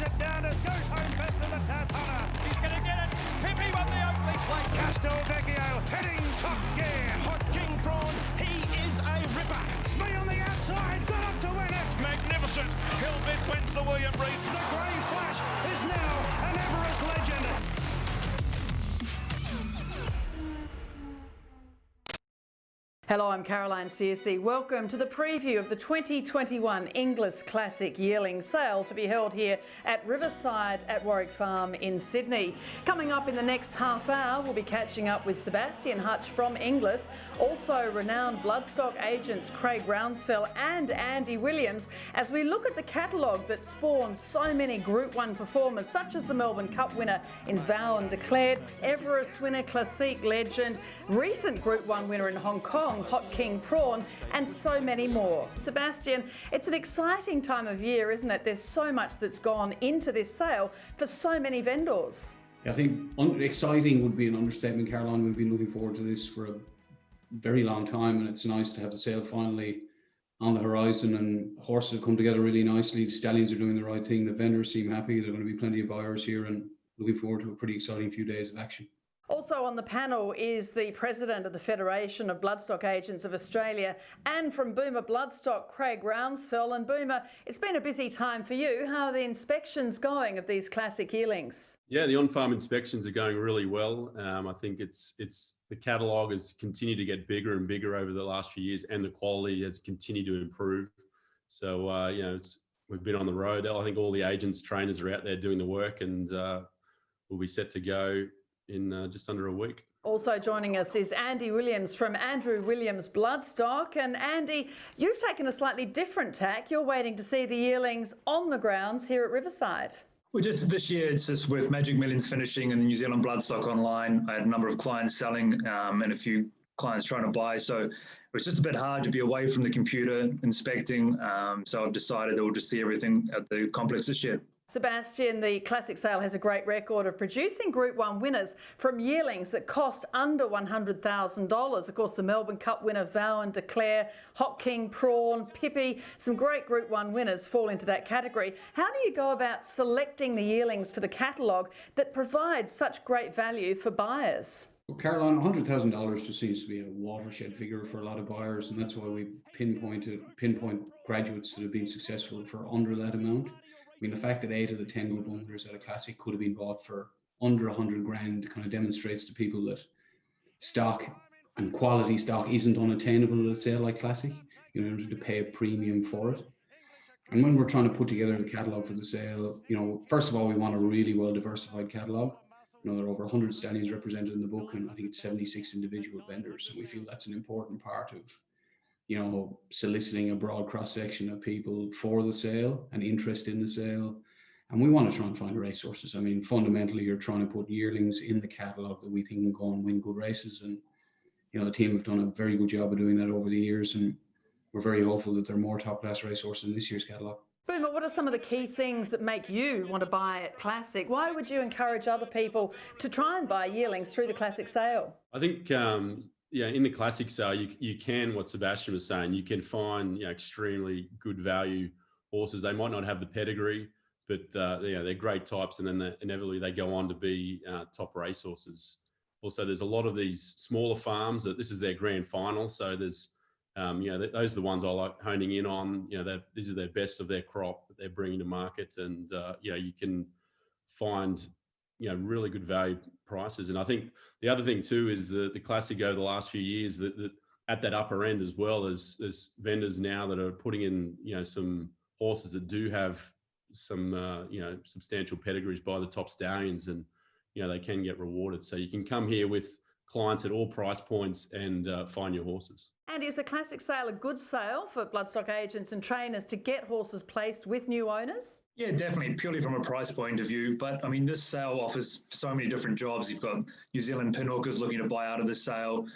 it down as goes home best of the Tap Hunter. He's going to get it. Pippi won the opening plate. Castelvecchio heading top gear. Hot King Prawn, he is a ripper. Smee on the outside, got up to win it. Magnificent. Kilbit wins the William Reid. The Grey Flash is now an Everest legend. Hello, I'm Caroline Searcy. Welcome to the preview of the 2021 Inglis Classic Yearling Sale to be held here at Riverside at Warwick Farm in Sydney. Coming up in the next half hour, we'll be catching up with Sebastian Hutch from Inglis, also renowned bloodstock agents Craig Rounsefell and Andy Williams, as we look at the catalogue that spawned so many Group 1 performers, such as the Melbourne Cup winner in Vow and Declared, Everest winner, Classic legend, recent Group 1 winner in Hong Kong, Hot King Prawn, and so many more. Sebastian, it's an exciting time of year, isn't it? There's so much that's gone into this sale for so many vendors. I think exciting would be an understatement, Caroline. We've been looking forward to this for a very long time, and it's nice to have the sale finally on the horizon, and horses have come together really nicely. The stallions are doing the right thing. The vendors seem happy. There are going to be plenty of buyers here, and looking forward to a pretty exciting few days of action. Also on the panel is the President of the Federation of Bloodstock Agents of Australia, and from Boomer Bloodstock, Craig Rounsefell. And Boomer, it's been a busy time for you. How are the inspections going of these classic yearlings? Yeah, the on-farm inspections are going really well. I think it's the catalogue has continued to get bigger and bigger over the last few years, and the quality has continued to improve. So we've been on the road. I think all the agents, trainers are out there doing the work, and we'll be set to go in just under a week. Also joining us is Andy Williams from Andrew Williams Bloodstock. And Andy, you've taken a slightly different tack. You're waiting to see the yearlings on the grounds here at Riverside. Well, just this year, it's just with Magic Millions finishing and the New Zealand Bloodstock online, I had a number of clients selling and a few clients trying to buy. So it was just a bit hard to be away from the computer inspecting. So I've decided that we'll just see everything at the complex this year. Sebastian, the Classic Sale has a great record of producing Group 1 winners from yearlings that cost under $100,000. Of course, the Melbourne Cup winner, Vow and Declare, Hot King Prawn, Pippi, some great Group 1 winners fall into that category. How do you go about selecting the yearlings for the catalogue that provides such great value for buyers? Well, Caroline, $100,000 just seems to be a watershed figure for a lot of buyers, and that's why we pinpoint graduates that have been successful for under that amount. I mean, the fact that 8 of the 10 Group 1 winners at a Classic could have been bought for under 100 grand kind of demonstrates to people that stock and quality stock isn't unattainable at a sale like Classic. You know, to pay a premium for it. And when we're trying to put together the catalogue for the sale, first of all, we want a really well diversified catalogue. There are over 100 stallions represented in the book, and I think it's 76 individual vendors. So we feel that's an important part of soliciting a broad cross-section of people for the sale and interest in the sale. And we want to try and find racehorses. I mean, fundamentally, you're trying to put yearlings in the catalogue that we think can go and win good races. And, the team have done a very good job of doing that over the years. And we're very hopeful that there are more top-class racehorses in this year's catalogue. Boomer, what are some of the key things that make you want to buy at Classic? Why would you encourage other people to try and buy yearlings through the Classic Sale? I think in the Classic Sale, you can, what Sebastian was saying, you can find extremely good value horses. They might not have the pedigree, but they're great types, and then inevitably they go on to be top racehorses. Also, there's a lot of these smaller farms that this is their grand final. So there's those are the ones I like honing in on. These are their best of their crop that they're bringing to market, and you can find really good value prices. And I think the other thing too is the Classic over the last few years that at that upper end as well, as there's vendors now that are putting in some horses that do have some substantial pedigrees by the top stallions, and they can get rewarded. So you can come here with clients at all price points and find your horses. And is the Classic Sale a good sale for bloodstock agents and trainers to get horses placed with new owners? Yeah, definitely, purely from a price point of view. But I mean, this sale offers so many different jobs. You've got New Zealand pinhookers looking to buy out of this sale.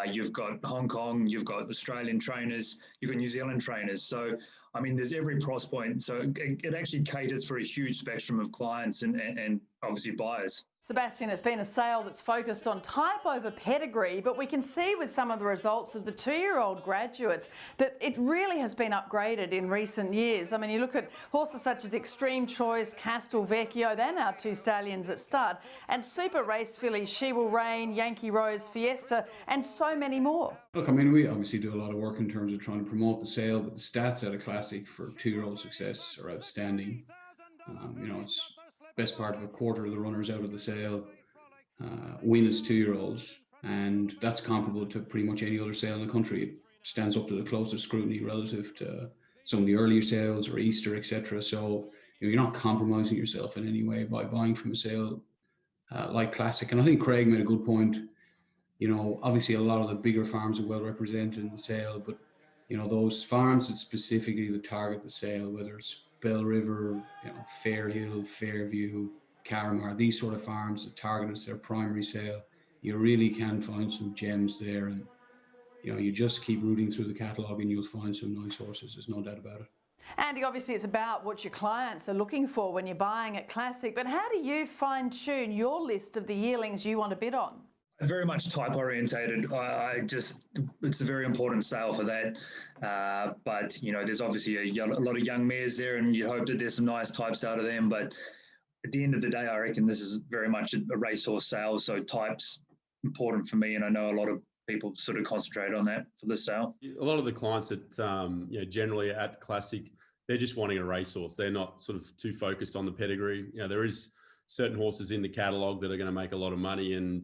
You've got Hong Kong, you've got Australian trainers, you've got New Zealand trainers. So I mean, there's every price point. So it actually caters for a huge spectrum of clients and obviously buyers. Sebastian, it's been a sale that's focused on type over pedigree, but we can see with some of the results of the 2-year-old graduates that it really has been upgraded in recent years. I mean, you look at horses such as Extreme Choice, Castel Vecchio, they're now 2 stallions at stud, and super race fillies, She Will Reign, Yankee Rose, Fiesta, and so many more. Look, I mean, we obviously do a lot of work in terms of trying to promote the sale, but the stats at a classic for 2-year-old success are outstanding. You know, it's best part of a quarter of the runners out of the sale win as 2-year-olds, and that's comparable to pretty much any other sale in the country. It stands up to the closest scrutiny relative to some of the earlier sales or Easter, etc. So you're not compromising yourself in any way by buying from a sale like Classic. And I think Craig made a good point. You know, obviously a lot of the bigger farms are well represented in the sale, but you know, those farms that specifically target the sale, whether it's Bell River, you know, Fairhill, Fairview, Carramar, these sort of farms that target as their primary sale, you really can find some gems there. And you know, you just keep rooting through the catalogue and you'll find some nice horses. There's no doubt about it. Andy, obviously it's about what your clients are looking for when you're buying at Classic, but how do you fine-tune your list of the yearlings you want to bid on? Very much type orientated. It's a very important sale for that. But you know, there's obviously a lot of young mares there, and you hope that there's some nice types out of them. But at the end of the day, I reckon this is very much a racehorse sale. So type's important for me, and I know a lot of people sort of concentrate on that for the sale. A lot of the clients that you know, generally at Classic, they're just wanting a racehorse. They're not sort of too focused on the pedigree. You know, there is certain horses in the catalogue that are going to make a lot of money, and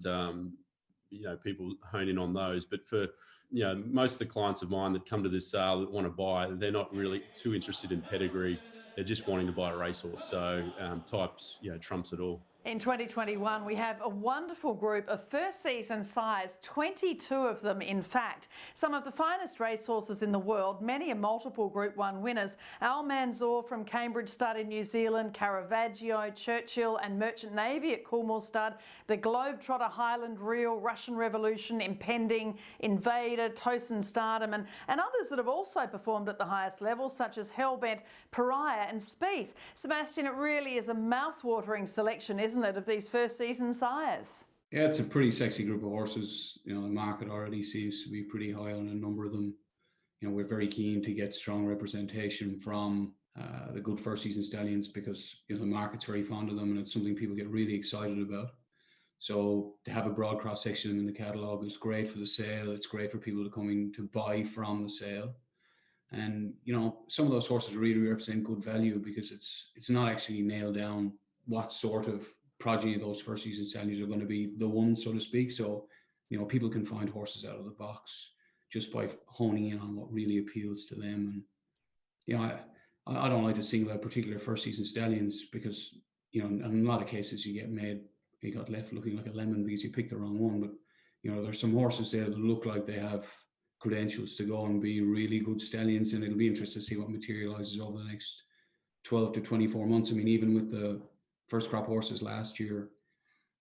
you know, people hone in on those. But for, you know, most of the clients of mine that come to this sale that want to buy, they're not really too interested in pedigree. They're just wanting to buy a racehorse. So types, you know, trumps it all. In 2021, we have a wonderful group of first season sires, 22 of them in fact. Some of the finest racehorses in the world, many are multiple Group 1 winners. Almanzor from Cambridge Stud in New Zealand, Caravaggio, Churchill and Merchant Navy at Coolmore Stud, the Globetrotter Highland Reel, Russian Revolution, Impending, Invader, Tosin Stardom and others that have also performed at the highest level such as Hellbent, Pariah and Spieth. Sebastian, it really is a mouth-watering selection, isn't it, of these first season sires? Yeah, it's a pretty sexy group of horses. You know, the market already seems to be pretty high on a number of them. You know, we're very keen to get strong representation from the good first season stallions because, you know, the market's very fond of them and it's something people get really excited about. So to have a broad cross section in the catalogue is great for the sale. It's great for people coming to buy from the sale. And, you know, some of those horses really represent good value because it's not actually nailed down what sort of progeny of those first season stallions are going to be the ones, so to speak. So, you know, people can find horses out of the box just by honing in on what really appeals to them. And, you know, I don't like to single out particular first season stallions because, you know, in a lot of cases you got left looking like a lemon because you picked the wrong one. But, you know, there's some horses there that look like they have credentials to go and be really good stallions, and it'll be interesting to see what materializes over the next 12 to 24 months. I mean, even with the first crop horses last year,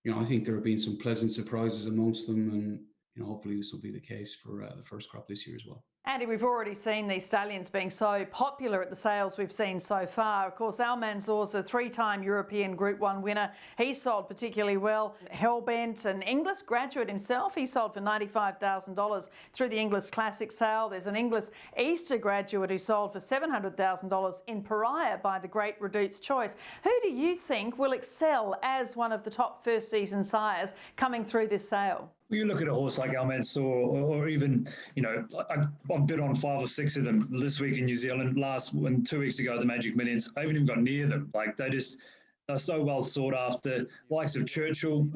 you know, I think there have been some pleasant surprises amongst them, and you know, hopefully this will be the case for the first crop this year as well. Andy, we've already seen these stallions being so popular at the sales we've seen so far. Of course, Almanzor's a 3-time European Group 1 winner. He sold particularly well. Hellbent, an Inglis graduate himself, he sold for $95,000 through the Inglis Classic Sale. There's an Inglis Easter graduate who sold for $700,000 in Pariah by the great Redout's Choice. Who do you think will excel as one of the top first season sires coming through this sale? Well, you look at a horse like Almanzor, or even, you know, I've bid on 5 or 6 of them this week in New Zealand. 2 weeks ago, the Magic Millions, I haven't even got near them. Like, they're so well sought after. Likes of Churchill,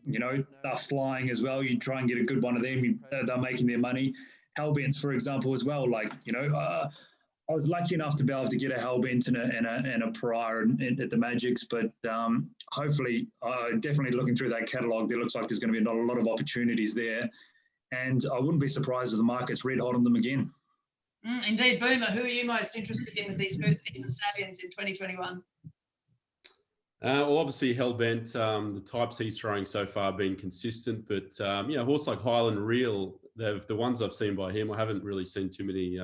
you know, they're flying as well. You try and get a good one of them, they're making their money. Hellbents, for example, as well. Like, you know, I was lucky enough to be able to get a Hellbent and a Pariah at the Magics, but hopefully, definitely looking through that catalogue, there looks like there's going to be a lot of opportunities there, and I wouldn't be surprised if the market's red hot on them again. Indeed, Boomer, who are you most interested in with these first season stallions in 2021? Well, obviously Hellbent, the types he's throwing so far have been consistent, but you know, a horse like Highland Reel, the ones I've seen by him, I haven't really seen too many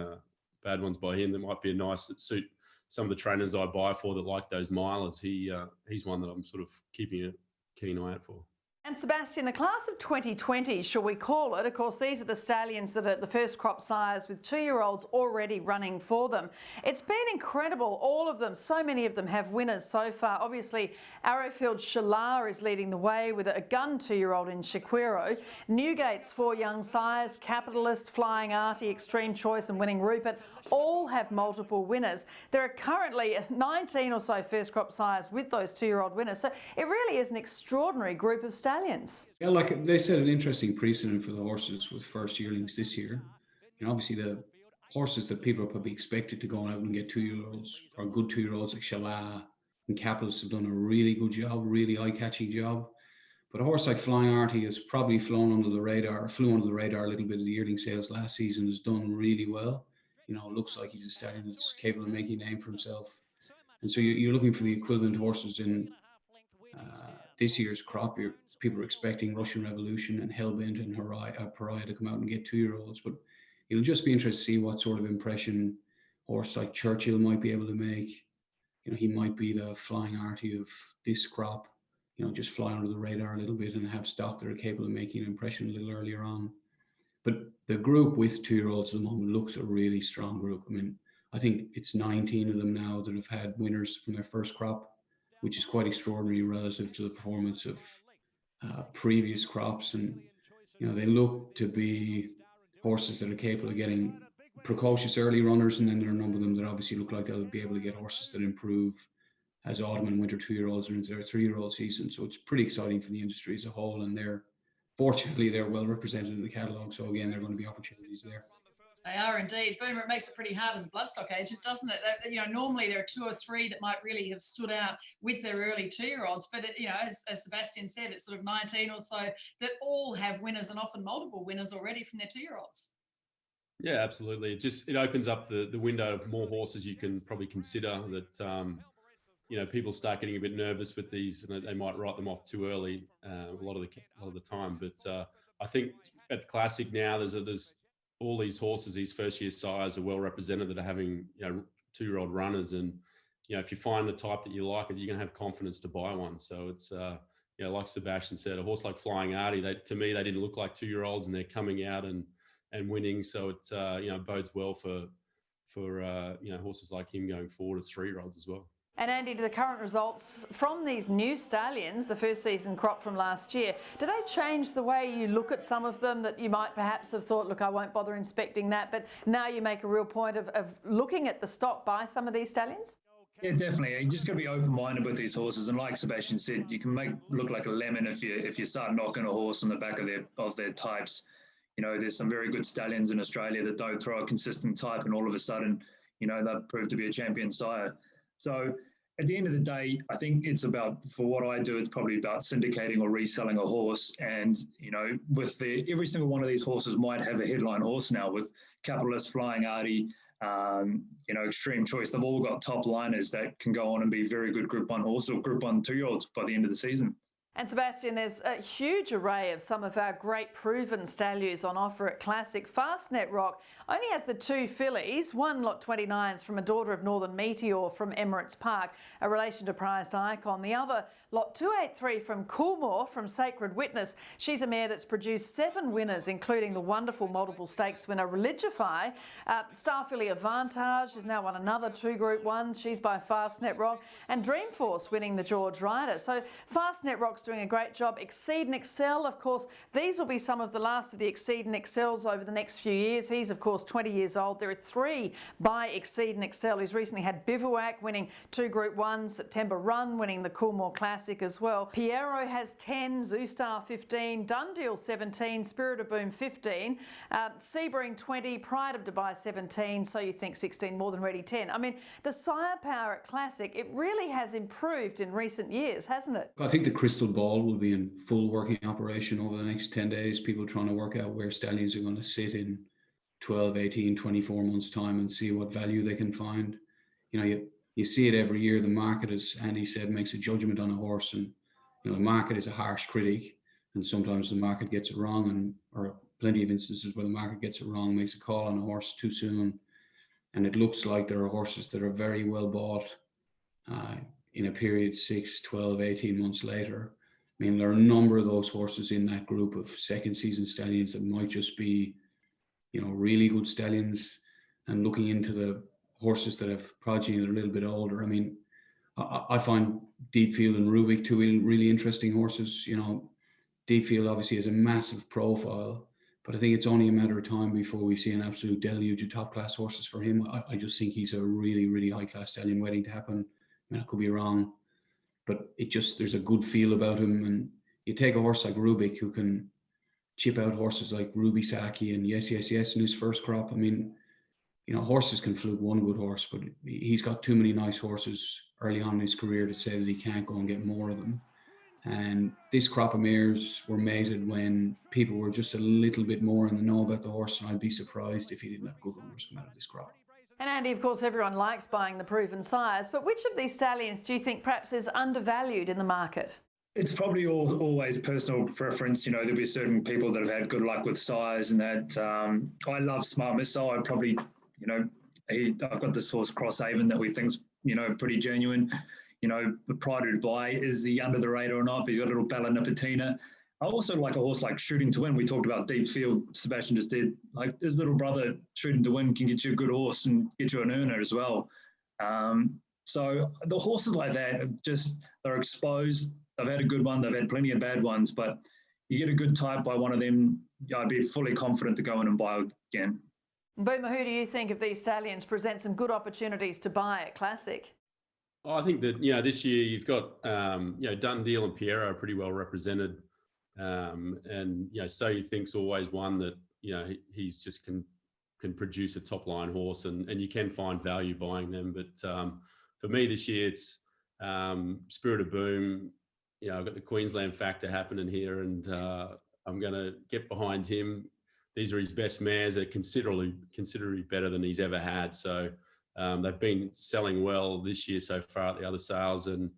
bad ones by him that might be a nice that suit some of the trainers I buy for that like those milers. He's one that I'm sort of keeping a keen eye out for. And Sebastian, the class of 2020, shall we call it? Of course, these are the stallions that are the first crop sires with 2-year-olds already running for them. It's been incredible, all of them. So many of them have winners so far. Obviously, Arrowfield's Shalar is leading the way with a gun 2-year-old in Shaquiro. Newgate's 4 young sires, Capitalist, Flying Artie, Extreme Choice and Winning Rupert, all have multiple winners. There are currently 19 or so first crop sires with those 2-year-old winners. So it really is an extraordinary group of stallions. Yeah, like they set an interesting precedent for the horses with first yearlings this year. And obviously the horses that people are probably expected to go out and get 2-year-olds or good 2-year-olds like Shala and Capitalist have done a really good job, really eye-catching job. But a horse like Flying Artie has probably flew under the radar a little bit of the yearling sales last season, has done really well. You know, it looks like he's a stallion that's capable of making a name for himself. And so you're looking for the equivalent horses in this year's crop. People are expecting Russian Revolution and Hellbent and Pariah to come out and get 2-year-olds. But it'll just be interesting to see what sort of impression horse like Churchill might be able to make. You know, he might be the Flying Artie of this crop, you know, just fly under the radar a little bit and have stock that are capable of making an impression a little earlier on. But the group with 2-year-olds at the moment looks a really strong group. I mean, I think it's 19 of them now that have had winners from their first crop, which is quite extraordinary relative to the performance of previous crops. And, you know, they look to be horses that are capable of getting precocious early runners. And then there are a number of them that obviously look like they'll be able to get horses that improve as autumn and winter 2-year-olds are into their 3-year-old season. So it's pretty exciting for the industry as a whole. And fortunately, they're well represented in the catalogue. So again, there are going to be opportunities there. They are indeed. Boomer, it makes it pretty hard as a bloodstock agent, doesn't it? You know, normally there are 2 or 3 that might really have stood out with their early 2-year-olds. But, you know, as Sebastian said, it's sort of 19 or so that all have winners and often multiple winners already from their 2-year-olds. Yeah, absolutely. It opens up the window of more horses you can probably consider that, you know, people start getting a bit nervous with these and they might write them off too early a lot of the time. But I think at the Classic now, there's all these horses, these first year sires are well represented that are having, you know, 2-year-old runners. And, you know, if you find the type that you like, you're going to have confidence to buy one. So it's, you know, like Sebastian said, a horse like Flying Artie, to me, they didn't look like 2-year-olds and they're coming out and winning. So it, you know, bodes well for you know, horses like him going forward as 3-year-olds as well. And Andy, do the current results from these new stallions, the first season crop from last year, do they change the way you look at some of them that you might perhaps have thought, look, I won't bother inspecting that, but now you make a real point of looking at the stock by some of these stallions? Yeah, definitely. You just got to be open-minded with these horses, and like Sebastian said, you can look like a lemon if you start knocking a horse on the back of their types. You know, there's some very good stallions in Australia that don't throw a consistent type, and all of a sudden, you know, they've proved to be a champion sire. So at the end of the day, I think it's about, for what I do, it's probably about syndicating or reselling a horse. And, you know, with every single one of these horses might have a headline horse now with Capitalist, Flying Artie, you know, Extreme Choice. They've all got top liners that can go on and be very good Group 1 horses or Group 1 2-year-olds by the end of the season. And Sebastian, there's a huge array of some of our great proven stallions on offer at Classic. Fastnet Rock only has the 2 fillies, one lot 29s from a daughter of Northern Meteor from Emirates Park, a relation to Prized Icon. The other lot 283 from Coolmore from Sacred Witness. She's a mare that's produced 7 winners, including the wonderful multiple stakes winner Religify. Star filly Avantage has now won another 2 Group 1s. She's by Fastnet Rock. And Dreamforce winning the George Ryder. So Fastnet Rock's doing a great job. Exceed and Excel, of course, these will be some of the last of the Exceed and Excels over the next few years. He's, of course, 20 years old. There are 3 by Exceed and Excel. He's recently had Bivouac winning 2 Group 1s, September Run winning the Coolmore Classic as well. Piero has 10, Zoostar 15, Dundeal 17, Spirit of Boom 15, Sebring 20, Pride of Dubai 17, So You Think 16, More Than Ready 10. I mean, the sire power at Classic, it really has improved in recent years, hasn't it? I think the crystal ball will be in full working operation over the next 10 days. People trying to work out where stallions are going to sit in 12, 18, 24 months time and see what value they can find. You know, you see it every year. The market, as Andy said, makes a judgment on a horse, and you know, the market is a harsh critic, and sometimes the market gets it wrong, or plenty of instances where the market gets it wrong, makes a call on a horse too soon. And it looks like there are horses that are very well bought in a period 6, 12, 18 months later. I mean, there are a number of those horses in that group of second season stallions that might just be, really good stallions. And looking into the horses that have progeny that are a little bit older, I mean, I find Deepfield and Rubik two really interesting horses. Deepfield obviously has a massive profile, but I think it's only a matter of time before we see an absolute deluge of top class horses for him. I just think he's a really, really high class stallion waiting to happen. I mean, I could be wrong, but there's a good feel about him. And you take a horse like Rubik, who can chip out horses like Ruby Saki and Yes in his first crop. I mean, horses can fluke one good horse, but he's got too many nice horses early on in his career to say that he can't go and get more of them. And this crop of mares were mated when people were just a little bit more in the know about the horse, and I'd be surprised if he didn't have good runners come out of this crop. And Andy, of course, everyone likes buying the proven sires, but which of these stallions do you think perhaps is undervalued in the market? It's probably always personal preference. There'll be certain people that have had good luck with sires, and that I love Smart Missile. I probably, I've got this horse Crosshaven that we think's, pretty genuine. The Pride of Dubai, is he under the radar or not? But he's got a little Bella Nipotina. I also like a horse like Shooting to Win. We talked about Deepfield, Sebastian just did. Like his little brother, Shooting to Win, can get you a good horse and get you an earner as well. So the horses like that they're exposed. They've had a good one. They've had plenty of bad ones. But you get a good type by one of them, I'd be fully confident to go in and buy again. Boomer, who do you think of these stallions present some good opportunities to buy at Classic? I think that, this year you've got, Dundee and Piero are pretty well represented. And, So You Think's always one that, he's just can produce a top line horse, and you can find value buying them. But for me this year, it's Spirit of Boom. I've got the Queensland factor happening here, and I'm going to get behind him. These are his best mares. They're considerably better than he's ever had. So they've been selling well this year so far at the other sales, and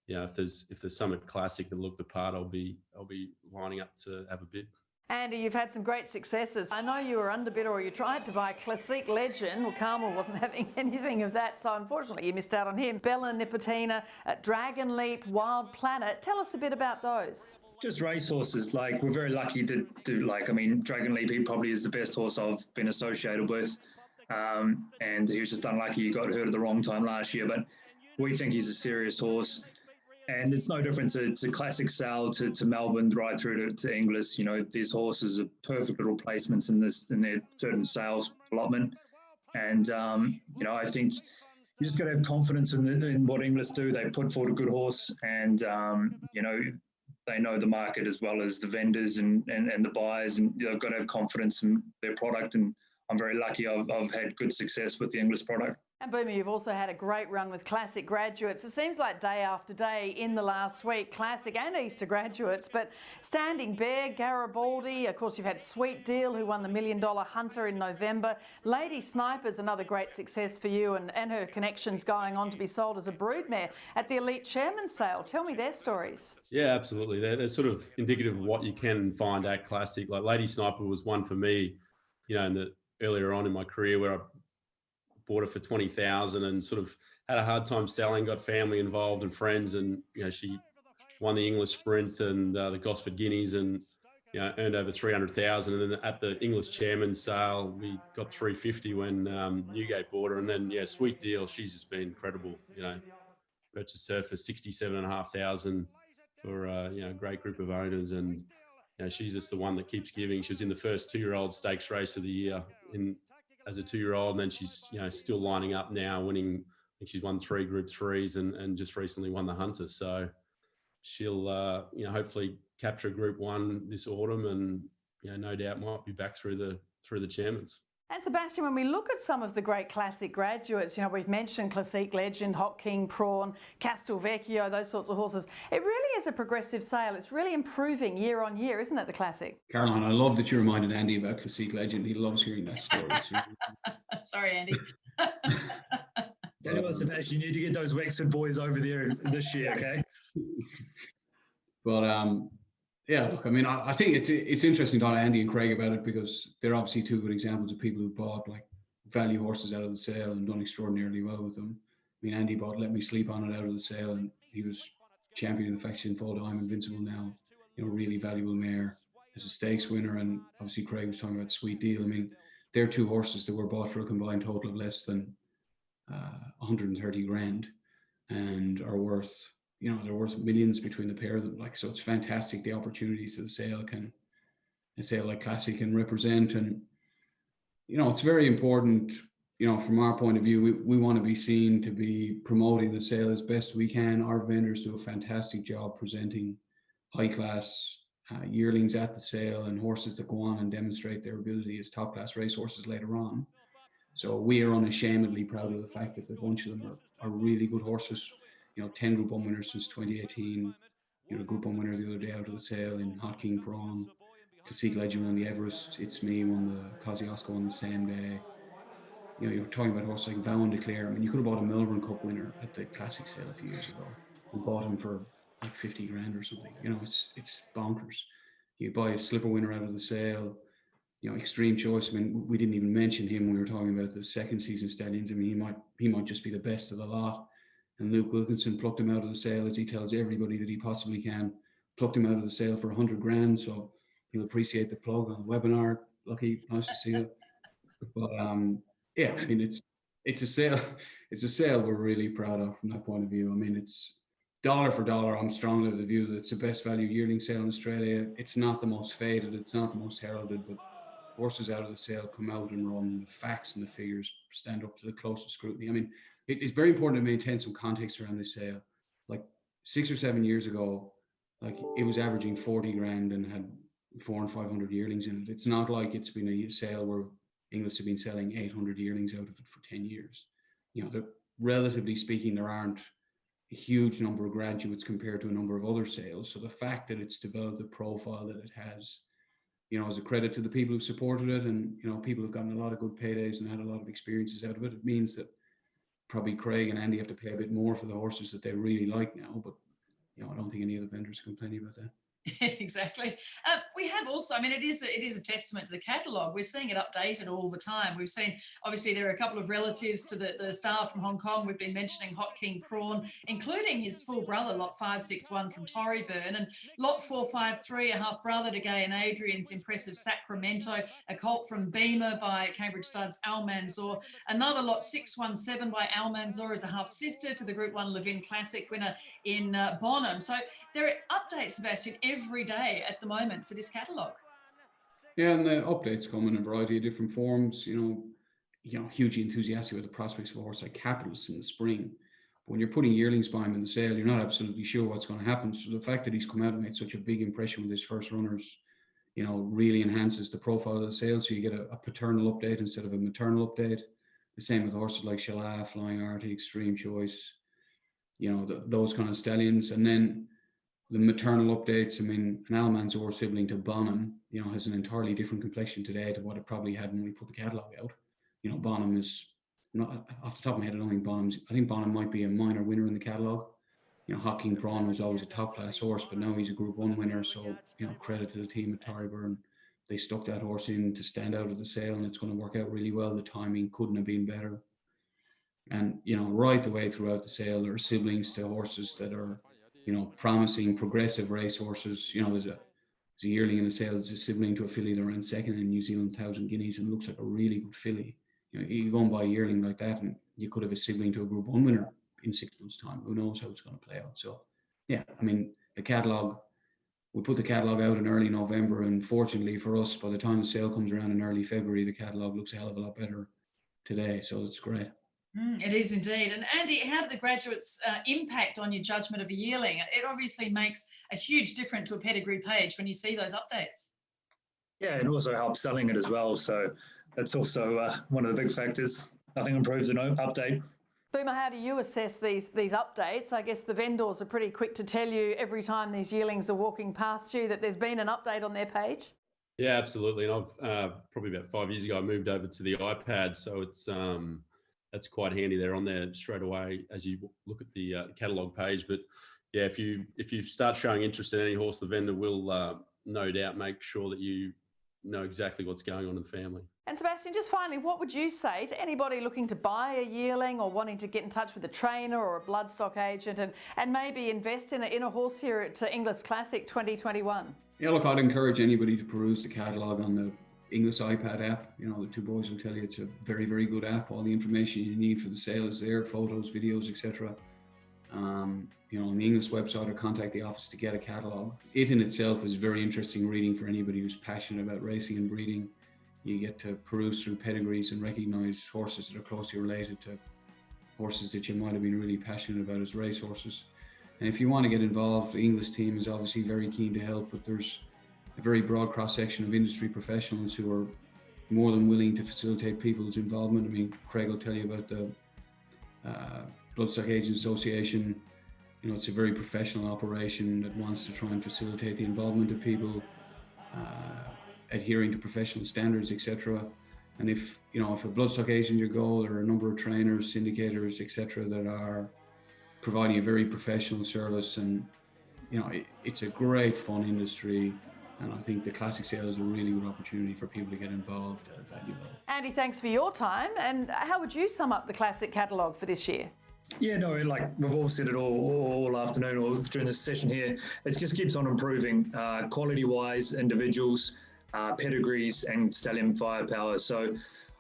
if there's Summit Classic that look the part, I'll be lining up to have a bid. Andy, you've had some great successes. I know you were underbid, or you tried to buy Classic Legend. Well, Carmel wasn't having anything of that, so unfortunately you missed out on him. Bella Nipotina, Dragon Leap, Wild Planet. Tell us a bit about those. Just racehorses. Like, we're very lucky to Dragon Leap, he probably is the best horse I've been associated with. And he was just unlucky he got hurt at the wrong time last year, but we think he's a serious horse. And it's no different to Classic Sale, to Melbourne, right through to Inglis. These horses are perfect little placements in their certain sales allotment. And, I think you just got to have confidence in what Inglis do. They put forward a good horse, and, they know the market as well as the vendors and the buyers, and they've got to have confidence in their product. And I'm very lucky I've had good success with the Inglis product. And Boomer, you've also had a great run with Classic Graduates. It seems like day after day in the last week, Classic and Easter Graduates, but Standing Bear, Garibaldi, of course you've had Sweet Deal, who won the $1 Million Hunter in November. Lady Sniper's another great success for you, and her connections going on to be sold as a broodmare at the Elite Chairman's Sale. Tell me their stories. Yeah, absolutely. They're sort of indicative of what you can find at Classic. Like Lady Sniper was one for me, earlier on in my career, where I bought her for 20,000 and sort of had a hard time selling, got family involved and friends, and she won the English Sprint and the Gosford Guineas, and earned over 300,000. And then at the English Chairman's Sale, we got 350 when Newgate bought her. And then Sweet Deal, she's just been incredible. Purchased her for 67,500 for a great group of owners, and she's just the one that keeps giving. She was in the first 2-year-old stakes race of the year as a 2-year-old, and then she's still lining up now, winning. I think she's won 3 Group 3s and just recently won the Hunter. So she'll hopefully capture Group 1 this autumn, and no doubt might be back through the Chairman's. And Sebastian, when we look at some of the great Classic Graduates, we've mentioned Classic Legend, Hot King Prawn, Castelvecchio, those sorts of horses. It really is a progressive sale. It's really improving year on year, isn't it, the Classic? Caroline, I love that you reminded Andy about Classic Legend. He loves hearing that story. Sorry, Andy. Tell you what, Sebastian, you need to get those Wexford boys over there this year, okay? But yeah, look, I mean, I think it's interesting to talk to Andy and Craig about it, because they're obviously 2 good examples of people who bought like value horses out of the sale and done extraordinarily well with them. I mean, Andy bought Let Me Sleep On It out of the sale, and he was champion of affection, full time, invincible now. Really valuable mare as a stakes winner. And obviously, Craig was talking about Sweet Deal. I mean, they're two horses that were bought for a combined total of less than 130 grand, and are worth, they're worth millions between the pair of them. Like, so it's fantastic the opportunities that a sale like Classic can represent. And it's very important, from our point of view, we want to be seen to be promoting the sale as best we can. Our vendors do a fantastic job presenting high class yearlings at the sale, and horses that go on and demonstrate their ability as top class racehorses later on. So we are unashamedly proud of the fact that a bunch of them are really good horses. 10 Group 1 winners since 2018. Group 1 winner the other day out of the sale in Hot King Prawn. Classic Legend won the Everest. It's Me won the Kosciuszko on the same day. You're talking about horses like Vow and Declare. I mean, you could have bought a Melbourne Cup winner at the Classic sale a few years ago and bought him for like 50 grand or something. It's bonkers. You buy a slipper winner out of the sale. Extreme Choice. I mean, we didn't even mention him when we were talking about the second season stallions. I mean, he might just be the best of the lot. And Luke Wilkinson plucked him out of the sale, as he tells everybody that he possibly can. Plucked him out of the sale for 100 grand. So he'll appreciate the plug on the webinar. Lucky, nice to see you. But yeah, I mean, it's a sale. It's a sale we're really proud of from that point of view. I mean, it's dollar for dollar. I'm strongly of the view that it's the best value yearling sale in Australia. It's not the most faded. It's not the most heralded, but horses out of the sale come out and run. The facts and the figures stand up to the closest scrutiny. I mean, it's very important to maintain some context around this sale. Like 6 or 7 years ago, like it was averaging 40 grand and had 400 and 500 yearlings in it. It's not like it's been a sale where Inglis have been selling 800 yearlings out of it for 10 years. Relatively speaking, there aren't a huge number of graduates compared to a number of other sales. So the fact that it's developed the profile that it has, is a credit to the people who supported it. And, people have gotten a lot of good paydays and had a lot of experiences out of it. It means that probably Craig and Andy have to pay a bit more for the horses that they really like now. But, I don't think any of the vendors are complaining about that. Exactly. We have also, I mean, it is a testament to the catalogue. We're seeing it updated all the time. We've seen, obviously, there are a couple of relatives to the star from Hong Kong. We've been mentioning Hot King Prawn, including his full brother, Lot 561 from Torreyburn, and Lot 453, a half brother to Gay and Adrian's impressive Sacramento, a colt from Beamer by Cambridge Studs Almanzor, another Lot 617 by Almanzor is a half sister to the Group 1 Levin Classic winner in Bonham. So there are updates, Sebastian, every day at the moment for this catalogue. Yeah, and the updates come in a variety of different forms. Hugely enthusiastic with the prospects of a horse like Capitalist in the spring. But when you're putting yearlings by him in the sale, you're not absolutely sure what's going to happen. So the fact that he's come out and made such a big impression with his first runners, really enhances the profile of the sale. So you get a paternal update instead of a maternal update. The same with horses like Shala, Flying Artie, Extreme Choice, those kind of stallions. And then the maternal updates, I mean, an Almanzor sibling to Bonham, has an entirely different complexion today to what it probably had when we put the catalogue out. Bonham is, not off the top of my head, I think Bonham might be a minor winner in the catalogue. Hot King Prawn was always a top class horse, but now he's a Group 1 winner. So, credit to the team at Torreyburn. They stuck that horse in to stand out of the sale, and it's going to work out really well. The timing couldn't have been better. And, right the way throughout the sale, there are siblings to horses that are, promising progressive race horses. There's a yearling in the sale that's a sibling to a filly that ran second in New Zealand 1,000 Guineas and looks like a really good filly. You go and buy a yearling like that, and you could have a sibling to a Group 1 winner in 6 months' time. Who knows how it's going to play out? So, yeah, I mean, the catalogue, we put the catalogue out in early November, and fortunately for us, by the time the sale comes around in early February, the catalogue looks a hell of a lot better today. So it's great. It is indeed. And Andy, how do the graduates impact on your judgment of a yearling? It obviously makes a huge difference to a pedigree page when you see those updates. Yeah, and also helps selling it as well. So that's also one of the big factors. Nothing improves an update. Boomer, how do you assess these updates? I guess the vendors are pretty quick to tell you every time these yearlings are walking past you that there's been an update on their page. Yeah, absolutely. And I've probably about 5 years ago, I moved over to the iPad. So it's that's quite handy. They're on there straight away as you look at the catalogue page. But yeah, if you start showing interest in any horse, the vendor will no doubt make sure that you know exactly what's going on in the family. And Sebastian, just finally, what would you say to anybody looking to buy a yearling or wanting to get in touch with a trainer or a bloodstock agent and maybe invest in a horse here at Inglis Classic 2021? Yeah, look, I'd encourage anybody to peruse the catalogue on the Inglis iPad app. You know, the two boys will tell you it's a very, very good app. All the information you need for the sale is there, photos, videos, etc. You know, on the Inglis website, or contact the office to get a catalogue. It in itself is very interesting reading for anybody who's passionate about racing and breeding. You get to peruse through pedigrees and recognise horses that are closely related to horses that you might have been really passionate about as race horses. And if you want to get involved, the Inglis team is obviously very keen to help, but there's a very broad cross-section of industry professionals who are more than willing to facilitate people's involvement. I mean, Craig will tell you about the Bloodstock Agents Association. You know, it's a very professional operation that wants to try and facilitate the involvement of people, adhering to professional standards, etc. And if a bloodstock agent your goal, there are a number of trainers, syndicators, etc. that are providing a very professional service, and you know, it's a great fun industry. And I think the classic sale is a really good opportunity for people to get involved. Valuable. Andy, thanks for your time. And how would you sum up the classic catalogue for this year? Yeah, no, like we've all said it all afternoon or during this session here, it just keeps on improving quality-wise, individuals, pedigrees and stallion firepower. So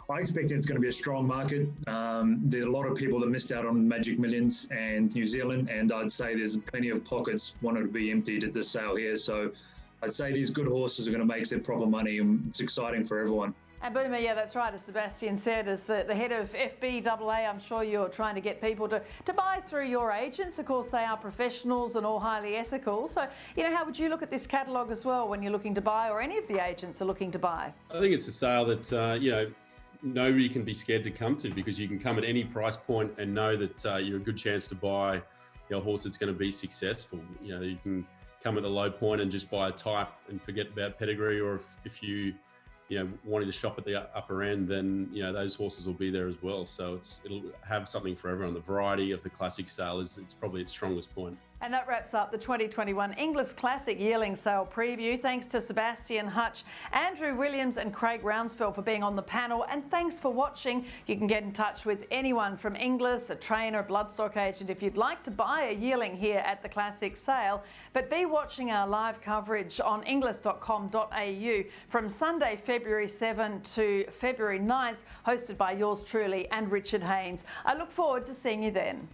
I expect it's going to be a strong market. There's a lot of people that missed out on Magic Millions and New Zealand, and I'd say there's plenty of pockets wanting to be emptied at this sale here. So I'd say these good horses are going to make their proper money, and it's exciting for everyone. And Boomer, yeah, that's right, as Sebastian said, as the head of FBAA, I'm sure you're trying to get people to buy through your agents. Of course, they are professionals and all highly ethical. So, you know, how would you look at this catalogue as well when you're looking to buy, or any of the agents are looking to buy? I think it's a sale that, you know, nobody can be scared to come to, because you can come at any price point and know that you're a good chance to buy a horse that's going to be successful. You know, you can come at the low point and just buy a type and forget about pedigree, or if you wanting to shop at the upper end, then those horses will be there as well. So it'll have something for everyone. The variety of the classic sale it's probably its strongest point. And that wraps up the 2021 Inglis Classic Yearling Sale preview. Thanks to Sebastian Hutch, Andrew Williams and Craig Rounsefell for being on the panel, and thanks for watching. You can get in touch with anyone from Inglis, a trainer, a bloodstock agent, if you'd like to buy a yearling here at the Classic Sale. But be watching our live coverage on inglis.com.au from Sunday, February 7 to February 9th, hosted by yours truly and Richard Haynes. I look forward to seeing you then.